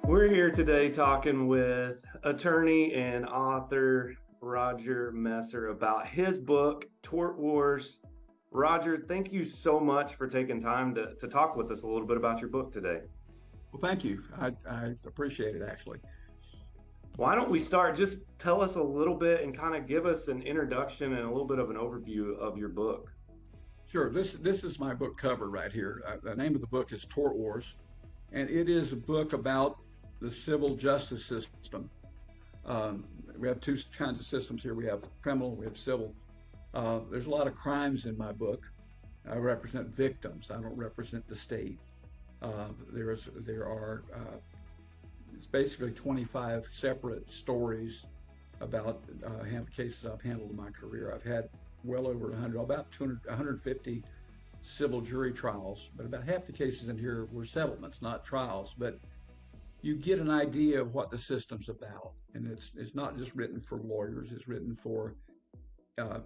We're here today talking with attorney and author Roger Messer about his book, Tort Wars. Roger, thank you so much for taking time to talk with us a little bit about your book today. Well, thank you. I appreciate it, actually. Why don't we start? Just tell us a little bit and kind of give us an introduction and a little bit of an overview of your book. Sure. This is my book cover right here. The name of the book is Tort Wars, and it is a book about the civil justice system. We have two kinds of systems here. We have criminal, we have civil. There's a lot of crimes in my book. I represent victims. I don't represent the state. There are it's basically 25 separate stories about cases I've handled in my career. I've had well over 100, about 200, 150 civil jury trials, but about half the cases in here were settlements, not trials. But you get an idea of what the system's about, and it's not just written for lawyers. It's written for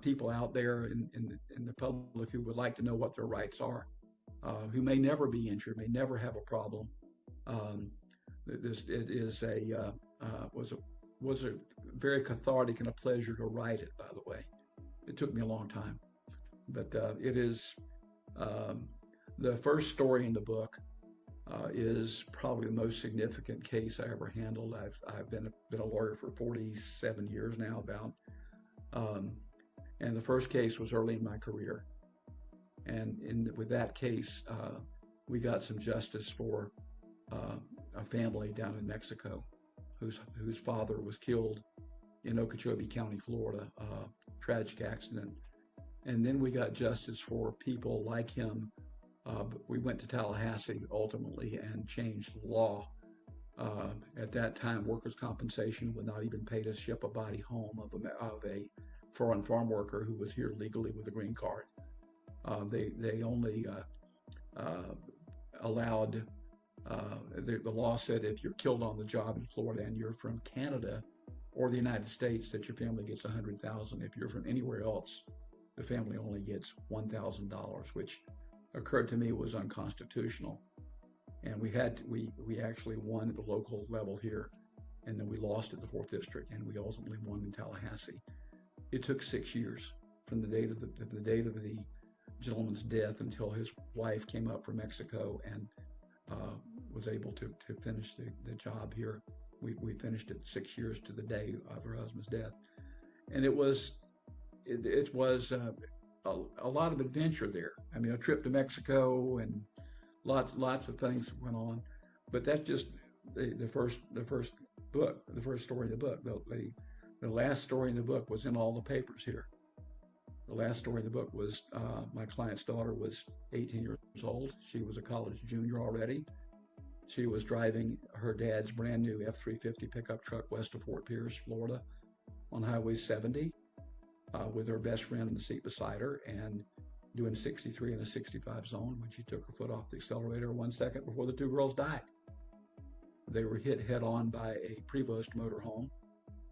people out there in the public who would like to know what their rights are, who may never be injured, may never have a problem. Um, it is a was a very cathartic and a pleasure to write it. By the way, it took me a long time, but it is um, the first story in the book is probably the most significant case I ever handled. I've been a lawyer for 47 years now, about, um, and the first case was early in my career, and with that case, we got some justice for uh, a family down in Mexico whose father was killed in Okeechobee County, Florida, tragic accident. And then we got justice for people like him. We went to Tallahassee ultimately and changed the law. At that time, workers' compensation would not even pay to ship a body home of a foreign farm worker who was here legally with a green card. They only uh, allowed the law said if you're killed on the job in Florida and you're from Canada or the United States, that your family gets 100,000. If you're from anywhere else, the family only gets $1,000, which occurred to me was unconstitutional. And we actually won at the local level here, and then we lost at the fourth district, and we ultimately won in Tallahassee. It took 6 years from the date of the gentleman's death until his wife came up from Mexico and uh, was able to finish the job here. We finished it 6 years to the day of her husband's death, and it was a lot of adventure there. I mean, a trip to Mexico and lots of things went on, but that's just the first book, the first story in the book. The last story in the book was in all the papers here. The last story in the book was my client's daughter was 18 years old. She was a college junior already. She was driving her dad's brand new F-350 pickup truck west of Fort Pierce, Florida, on Highway 70, with her best friend in the seat beside her and doing 63 in a 65 zone when she took her foot off the accelerator 1 second before the two girls died. They were hit head on by a Prevost motorhome,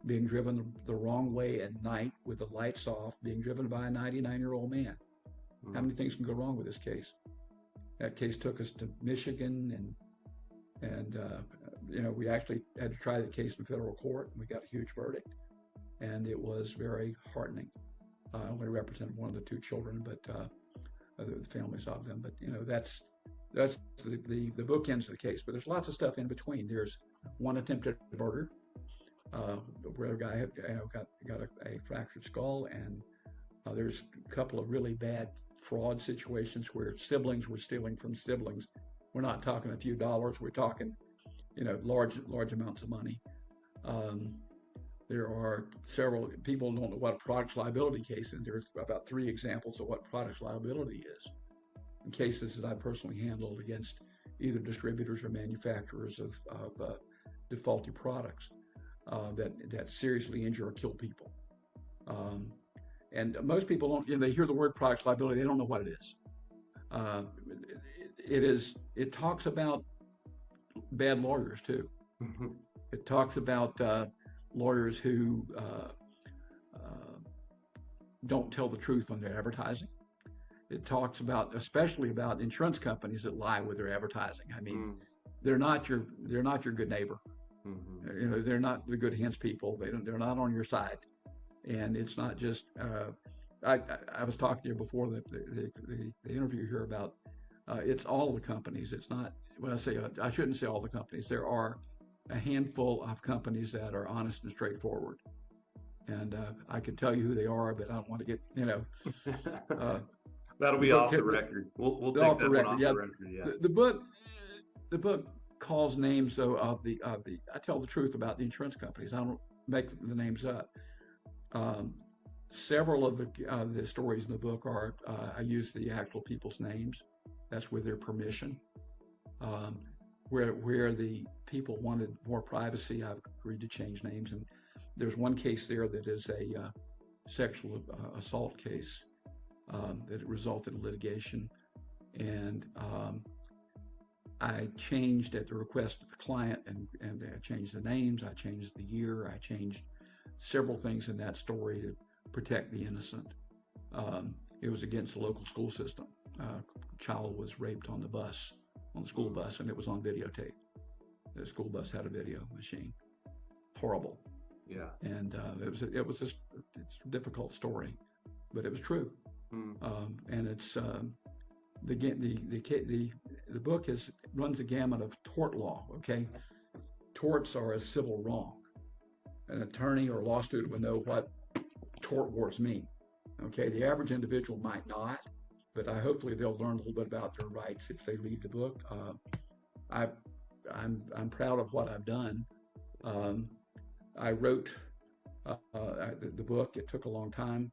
being driven the wrong way at night with the lights off, being driven by a 99-year-old man. How many things can go wrong with this case? That case took us to Michigan, and we actually had to try the case in federal court, and we got a huge verdict, and it was very heartening. I only represent one of the two children, but the families of them. But that's the bookends of the case. But there's lots of stuff in between. There's one attempted murder uh, where a guy had, got a fractured skull, and there's a couple of really bad fraud situations where siblings were stealing from siblings. We're not talking a few dollars. We're talking, large amounts of money. Um, there are several people don't know what a products liability case is. There's about three examples of what products liability is in cases that I personally handled against either distributors or manufacturers of defaulty products that seriously injure or kill people. Um, and most people don't, they hear the word products liability, they don't know what it is. Uh, it talks about bad lawyers too. Mhm. It talks about lawyers who uh, don't tell the truth on their advertising. It talks about, especially about insurance companies that lie with their advertising. I mean, Mm. they're not your good neighbor. Mm-hmm. You know, they're not the good hands people. They're not on your side. And it's not just I was talking to you before the interview here about it's all the companies. It's not when I say I shouldn't say all the companies. There are a handful of companies that are honest and straightforward, and I can tell you who they are, but I don't want to get That'll the be book off the record. We'll take off the that one record. off Yeah, the record. Yeah. the book calls names though of the. I tell the truth about the insurance companies. I don't make the names up. Um, Several of the stories in the book are I use the actual people's names. That's with their permission. Um, where the people wanted more privacy, I've agreed to change names. And there's one case there that is a sexual assault case that resulted in litigation, and I changed at the request of the client, and I changed the names, I changed the year, I changed several things in that story to protect the innocent. It was against the local school system. A child was raped on the school bus, and it was on videotape. The school bus had a video machine. Horrible. Yeah. And it's a difficult story, but it was true. And it's the book runs the gamut of tort law. Okay, torts are a civil wrong. An attorney or law student would know what tort wars mean. Okay, the average individual might not, but hopefully they'll learn a little bit about their rights if they read the book. I'm proud of what I've done. I wrote the book. It took a long time.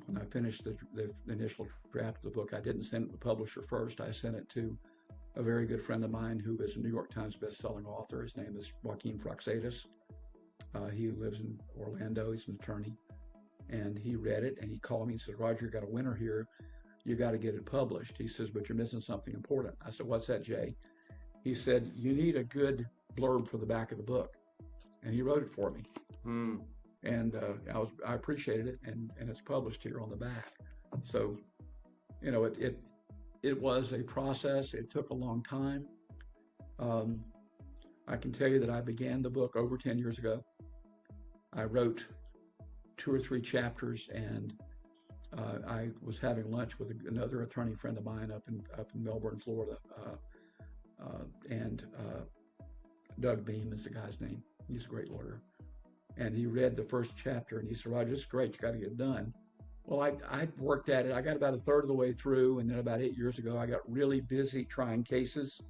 When I finished the initial draft of the book, I didn't send it to the publisher first. I sent it to a very good friend of mine who is a New York Times best-selling author. His name is Joaquin Froxatis. He lives in Orlando. He's an attorney. And he read it, and he called me and said, "Roger, you got a winner here. You got to get it published." He says, "But you're missing something important." I said, "What's that, Jay?" He said, "You need a good blurb for the back of the book." And he wrote it for me. And I appreciated it, and it's published here on the back. So, you know, it was a process. It took a long time. I can tell you that I began the book over 10 years ago. I wrote 2 or 3 chapters, and I was having lunch with another attorney friend of mine up in Melbourne, Florida, and Doug Beam is the guy's name. He's a great lawyer. And he read the first chapter, and he said, "Roger, this is great. You got to get it done." Well, I worked at it. I got about a third of the way through, and then about 8 years ago, I got really busy trying cases.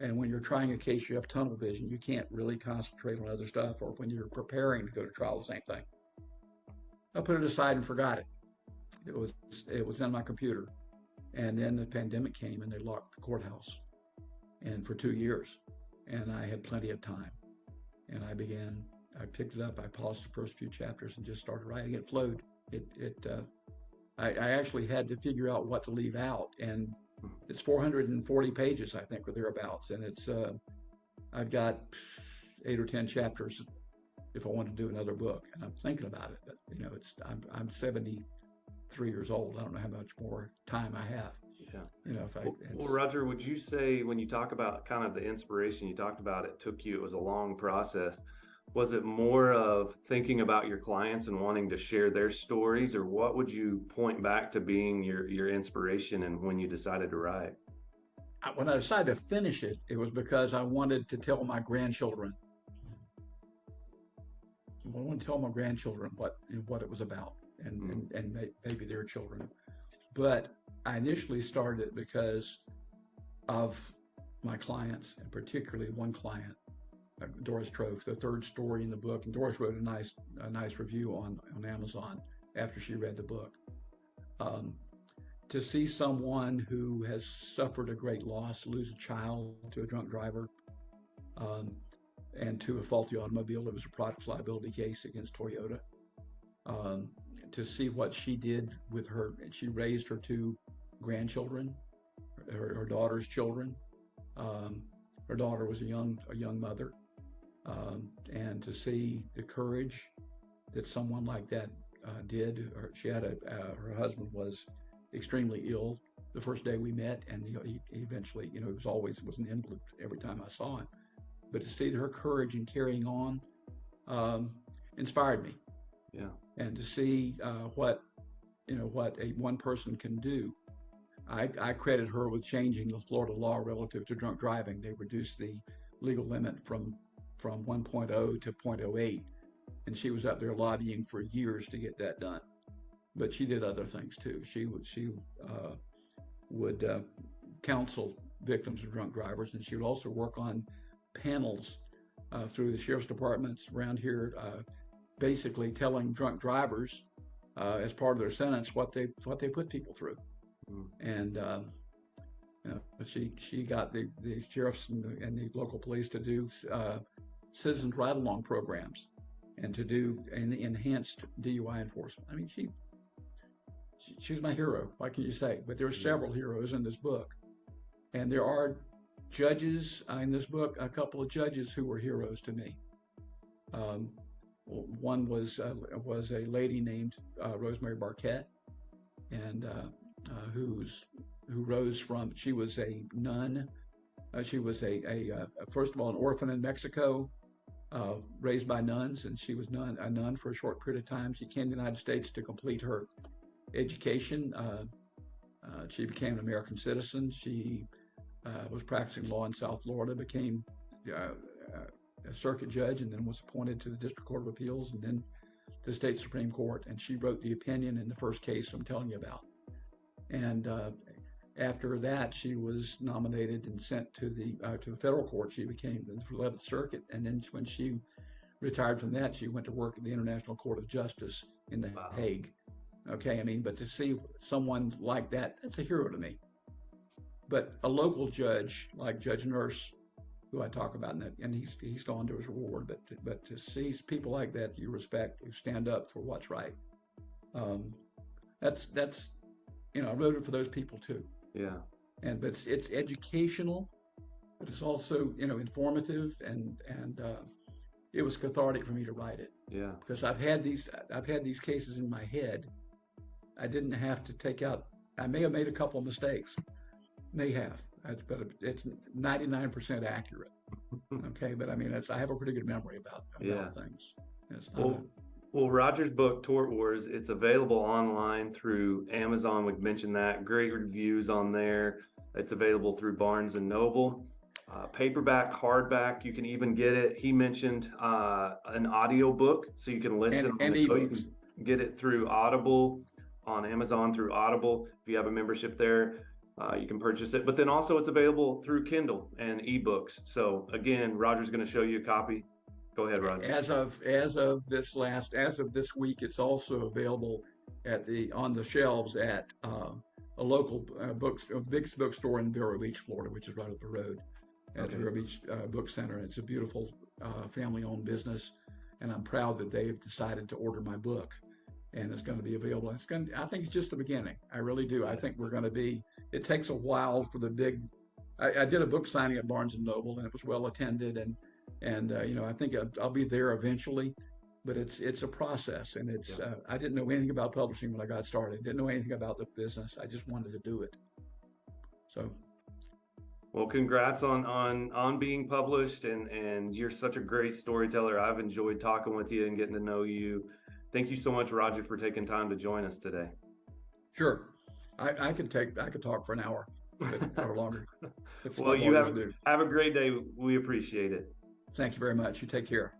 And when you're trying a case, you have tunnel vision. You can't really concentrate on other stuff, or when you're preparing to go to trial, the same thing. I put it aside and forgot it. It was in my computer. And then the pandemic came, and they locked the courthouse, and for 2 years. And I had plenty of time. And I picked it up, I polished the first few chapters and just started writing. It flowed. I actually had to figure out what to leave out, and it's 440 pages, I think, or thereabouts. And I've got 8 or 10 chapters if I want to do another book, and I'm thinking about it. But you know, I'm 73 years old. I don't know how much more time I have. Yeah. You know, well, Roger, would you say when you talk about kind of the inspiration you talked about, it was a long process. Was it more of thinking about your clients and wanting to share their stories, or what would you point back to being your inspiration and when you decided to write? When I decided to finish it, it was because I wanted to tell my grandchildren. I wanted to tell my grandchildren what it was about, and maybe their children. But I initially started it because of my clients, and particularly one client, Doris Trofe, the third story in the book. And Doris wrote a nice review on Amazon after she read the book. To see someone who has suffered a great loss, lose a child to a drunk driver, and to a faulty automobile. It was a product liability case against Toyota. To see what she did with her, she raised her 2 grandchildren, her daughter's children. Her daughter was a young mother, and to see the courage that someone like that did. She had her husband was extremely ill, the first day we met, and he eventually, he was an invalid every time I saw him. But to see her courage in carrying on inspired me. Yeah. And to see what one person can do. I credit her with changing the Florida law relative to drunk driving. They reduced the legal limit from 1.0 to 0.08, and she was up there lobbying for years to get that done. But she did other things too. She would counsel victims of drunk drivers, and she would also work on panels through the sheriff's departments around here, basically telling drunk drivers as part of their sentence what they put people through. And she got the sheriffs and the local police to do citizens ride-along programs and to do an enhanced DUI enforcement. I mean, she's my hero. What can you say? But there are several heroes in this book, and there are judges in this book. A couple of judges who were heroes to me. One was a lady named Rosemary Barquette, and who rose from. She was a nun. She was first of all an orphan in Mexico, raised by nuns, and she was a nun for a short period of time. She came to the United States to complete her education. She became an American citizen. She was practicing law in South Florida, became a circuit judge, and then was appointed to the District Court of Appeals and then to the State Supreme Court. And she wrote the opinion in the first case I'm telling you about. And after that, she was nominated and sent to the federal court. She became the 11th Circuit, and then when she retired from that, she went to work at the International Court of Justice in The Hague. Okay, I mean, but to see someone like that, that's a hero to me. But a local judge like Judge Nurse, who I talk about, and he's gone to his reward. But to see people like that you respect, who stand up for what's right, that's I wrote it for those people too. Yeah. But it's educational, but it's also informative, and it was cathartic for me to write it. Yeah. Because I've had these cases in my head. I didn't have to take out. I may have made a couple of mistakes. May have, but it's 99% accurate. Okay, but I mean, I have a pretty good memory about things. Well, Roger's book, Tort Wars, it's available online through Amazon. We've mentioned that. Great reviews on there. It's available through Barnes & Noble. Paperback, hardback, you can even get it. He mentioned an audio book, so you can listen and on the go. You ebooks. can get it through Audible, on Amazon through Audible. If you have a membership there, you can purchase it. But then also it's available through Kindle and ebooks. So again, Roger's going to show you a copy. Go ahead, Roger. As of this week, it's also available on the shelves at a local big bookstore in Vero Beach, Florida, which is right up the road at the Vero Beach Book Center. It's a beautiful family-owned business, and I'm proud that they've decided to order my book, and it's going to be available. I think it's just the beginning. I really do. I think we're going to be. It takes a while for the big. I did a book signing at Barnes & Noble, and it was well attended, and I think I'll be there eventually, but it's a process, and I didn't know anything about publishing when I got started. Didn't know anything about the business. I just wanted to do it. So, well, congrats on being published, and you're such a great storyteller. I've enjoyed talking with you and getting to know you. Thank you so much, Roger, for taking time to join us today. Sure, I could talk for an hour or longer. Well, you have a great day. We appreciate it. Thank you very much. You take care.